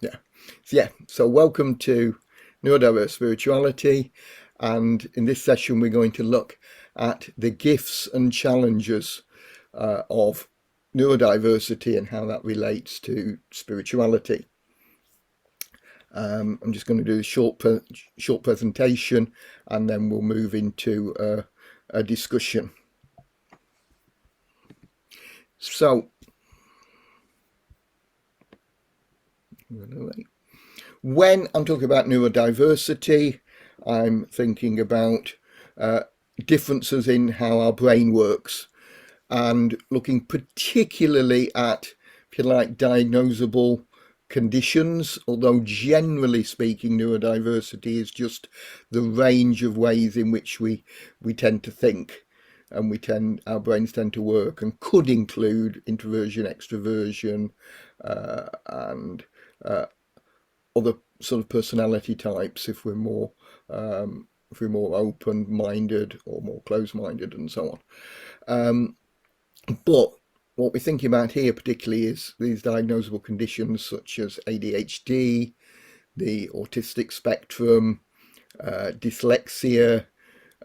Yeah. So welcome to Neurodiverse Spirituality. And in this session, we're going to look at the gifts and challenges of neurodiversity and how that relates to spirituality. I'm just going to do a short presentation, and then we'll move into a discussion. So, when I'm talking about neurodiversity, I'm thinking about differences in how our brain works and looking particularly at, if you like, diagnosable conditions, although generally speaking, neurodiversity is just the range of ways in which we tend to think and our brains tend to work, and could include introversion, extroversion, and other sort of personality types if we're more open-minded or more closed-minded and so on. But what we're thinking about here particularly is these diagnosable conditions such as ADHD, the autistic spectrum, dyslexia,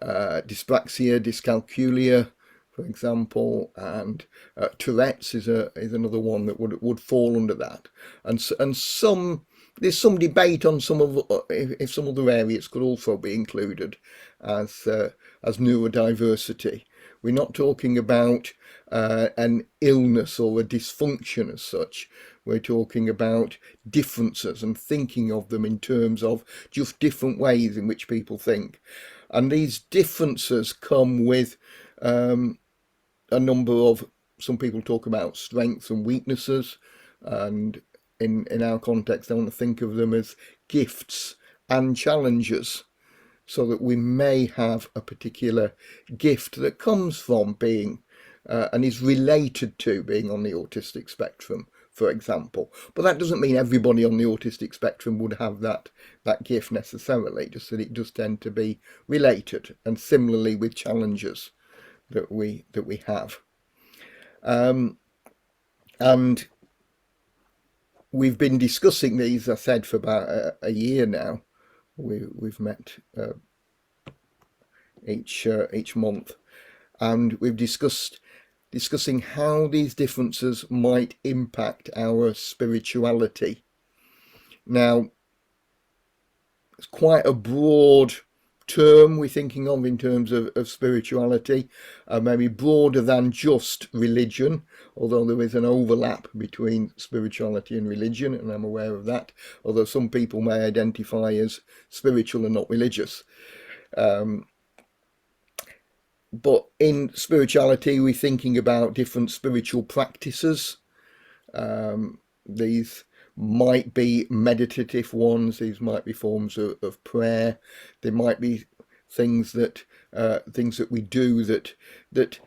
dyspraxia, dyscalculia, for example, and Tourette's is another one that would fall under that, and some there's some debate on some of if some other areas could also be included as neurodiversity. We're not talking about an illness or a dysfunction as such. We're talking about differences and thinking of them in terms of just different ways in which people think. And these differences come with a number of, some people talk about strengths and weaknesses, and in our context, I want to think of them as gifts and challenges, so that we may have a particular gift that comes from being and is related to being on the autistic spectrum, for example. But that doesn't mean everybody on the autistic spectrum would have that gift necessarily, just that it does tend to be related, and similarly with challenges that we have. And we've been discussing these, I said, for about a year now. We've met each month, and we've discussing how these differences might impact our spirituality. Now, it's quite a broad term we're thinking of in terms of spirituality, maybe broader than just religion, although there is an overlap between spirituality and religion, and I'm aware of that, although some people may identify as spiritual and not religious. But in spirituality, we're thinking about different spiritual practices. These might be meditative ones. These might be forms of prayer. There might be things that we do that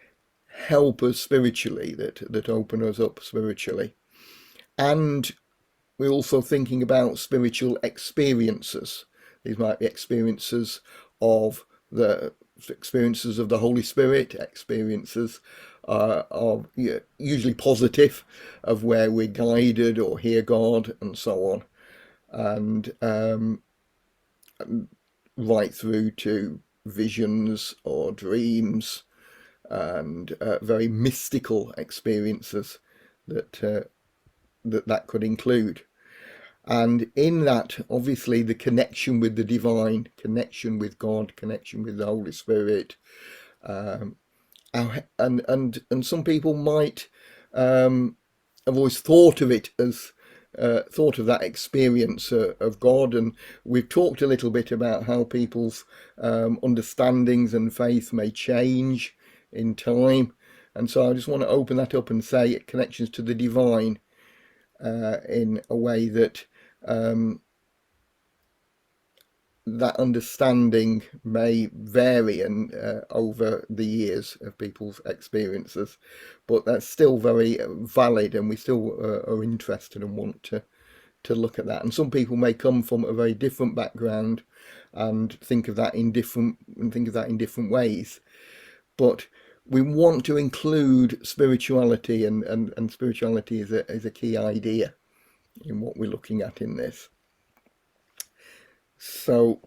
help us spiritually, that open us up spiritually. And we're also thinking about spiritual experiences. These might be experiences of the Holy Spirit, experiences of usually positive, of where we're guided or hear God and so on, and right through to visions or dreams and very mystical experiences that that could include. And in that, obviously, the connection with the divine, connection with God, connection with the Holy Spirit, and some people might have always thought of it as thought of that experience of God, and we've talked a little bit about how people's understandings and faith may change in time, and so I just want to open that up and say connections to the divine in a way that that understanding may vary and over the years of people's experiences, but that's still very valid, and we still are interested and want to look at that. And some people may come from a very different background and think of that in different ways, but we want to include spirituality, and spirituality is a key idea in what we're looking at in this. So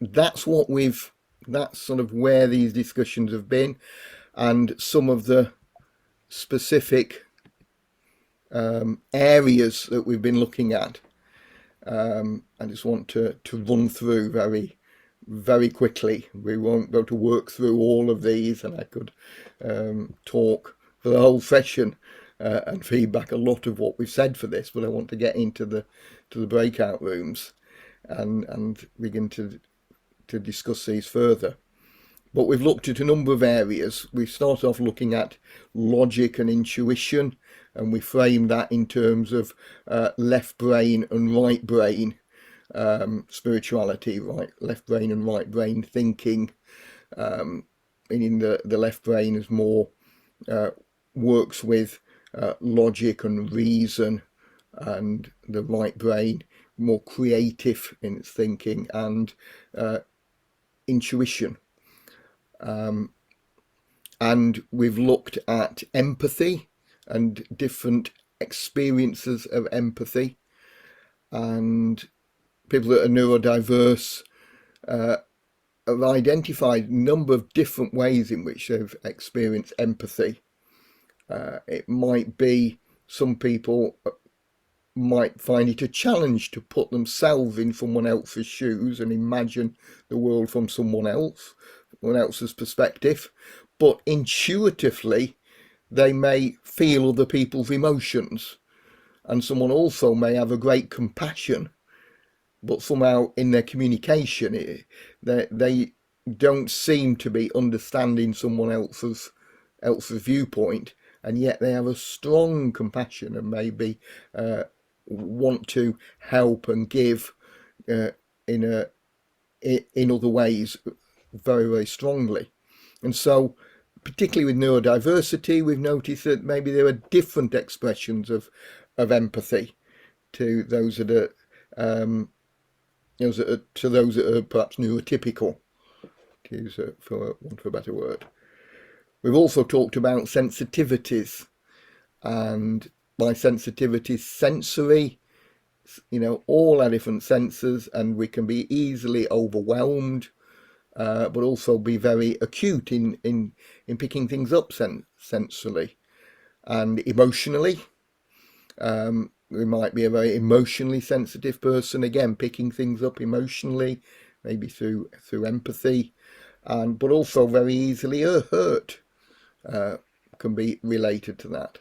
that's sort of where these discussions have been, and some of the specific areas that we've been looking at. I just want to run through very quickly. We won't be able to work through all of these, and I could talk for the whole session and feedback a lot of what we've said for this, but I want to get into the breakout rooms and begin to discuss these further. But we've looked at a number of areas. We start off looking at logic and intuition, and we frame that in terms of left brain and right brain spirituality, right? Left brain and right brain thinking, meaning the left brain is more works with logic and reason, and the right brain more creative in its thinking and intuition. And we've looked at empathy and different experiences of empathy, and people that are neurodiverse have identified a number of different ways in which they've experienced empathy. It might be some people might find it a challenge to put themselves in someone else's shoes and imagine the world from someone else's perspective, but intuitively they may feel other people's emotions, and someone also may have a great compassion, but somehow in their communication they don't seem to be understanding someone else's viewpoint, and yet they have a strong compassion and maybe want to help and give in other ways very strongly. And so particularly with neurodiversity, we've noticed that maybe there are different expressions of empathy to those that are to those that are perhaps neurotypical, to use for want of a better word. We've also talked about sensitivities, and by sensitivities, sensory, all our different senses, and we can be easily overwhelmed, but also be very acute in picking things up sensorily. And emotionally, we might be a very emotionally sensitive person, again picking things up emotionally, maybe through empathy, but also very easily hurt can be related to that.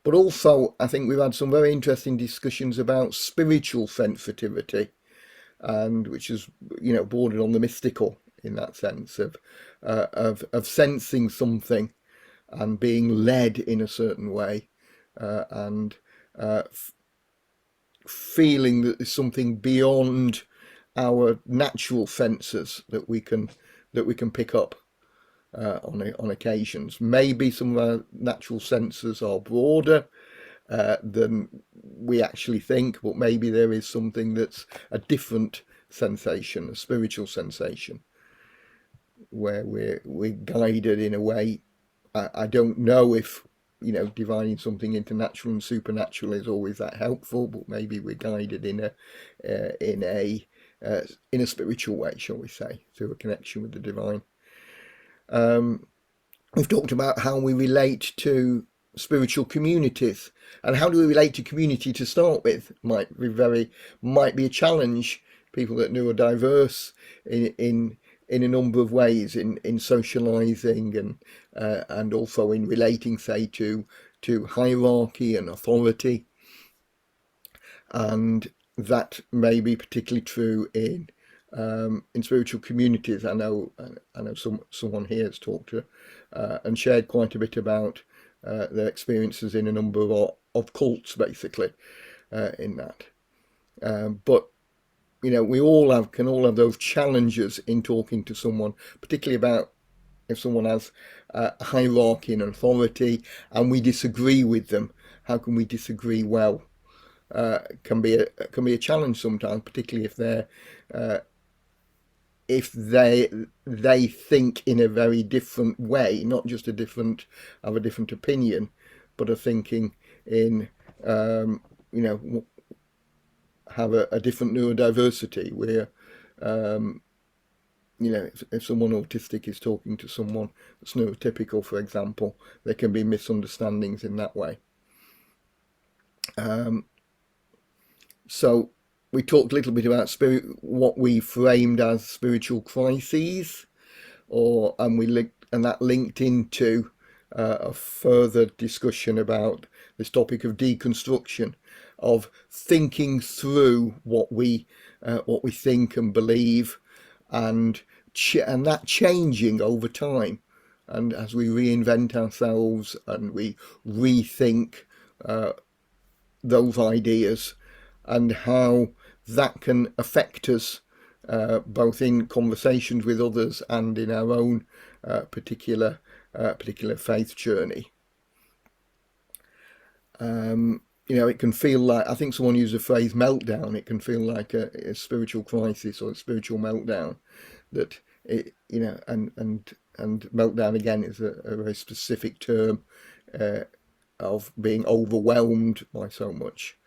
But also, I think we've had some very interesting discussions about spiritual sensitivity, and which is bordered on the mystical in that sense of sensing something and being led in a certain way, and feeling that there's something beyond our natural senses that we can pick up on occasions. Maybe some of our natural senses are broader than we actually think, but maybe there is something that's a different sensation, a spiritual sensation, where we're guided in a way. I don't know if dividing something into natural and supernatural is always that helpful, but maybe we're guided in a spiritual way, shall we say, through a connection with the divine. We've talked about how we relate to spiritual communities, and how do we relate to community to start with might be a challenge. People that are neurodiverse in a number of ways, in socializing and also in relating, say, to hierarchy and authority, and that may be particularly true in spiritual communities. I know someone here has talked to and shared quite a bit about their experiences in a number of cults, basically, in that. But we all can have those challenges in talking to someone, particularly about if someone has hierarchy and authority, and we disagree with them. How can we disagree well? Can be a challenge sometimes, particularly if they think in a very different way, not just have a different opinion, but are thinking in, you know, have a different neurodiversity where, you know, if someone autistic is talking to someone that's neurotypical, for example, there can be misunderstandings in that way. So we talked a little bit about what we framed as spiritual crises, and that linked into a further discussion about this topic of deconstruction, of thinking through what we think and believe, and that changing over time, and as we reinvent ourselves and we rethink those ideas, and how that can affect us both in conversations with others and in our own particular faith journey. You know, it can feel like, I think someone used the phrase meltdown. It can feel like a spiritual crisis or a spiritual meltdown. That it, you know, and meltdown again is a very specific term of being overwhelmed by so much.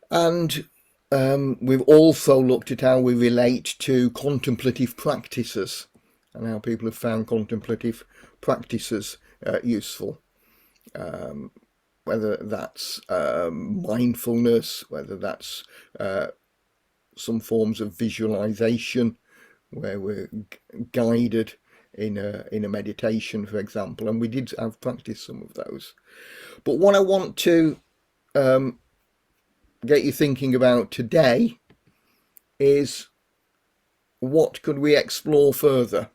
And we've also looked at how we relate to contemplative practices and how people have found contemplative practices useful. Whether that's mindfulness, whether that's some forms of visualization where we're guided in a meditation, for example, and we did have practiced some of those. But what I want to get you thinking about today is, what could we explore further?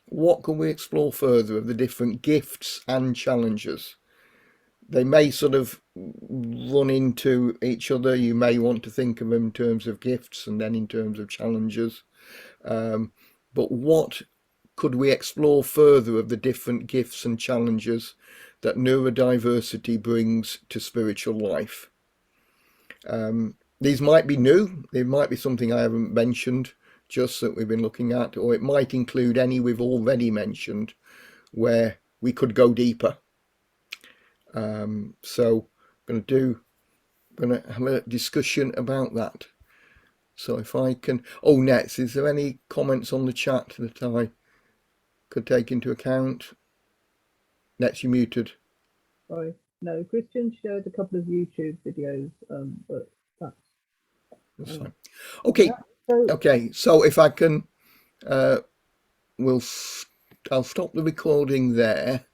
What can we explore further of the different gifts and challenges? They may sort of run into each other. You may want to think of them in terms of gifts and then in terms of challenges. But what could we explore further of the different gifts and challenges that neurodiversity brings to spiritual life? These might be new. They might be something I haven't mentioned just that we've been looking at, or it might include any we've already mentioned where we could go deeper. So I'm going to have a discussion about that. So if I can, oh, Nets, is there any comments on the chat that I could take into account? Nets, you muted. Sorry, no. Christian shared a couple of YouTube videos, but that's fine. Okay, yeah, so, okay. So if I can, I'll stop the recording there.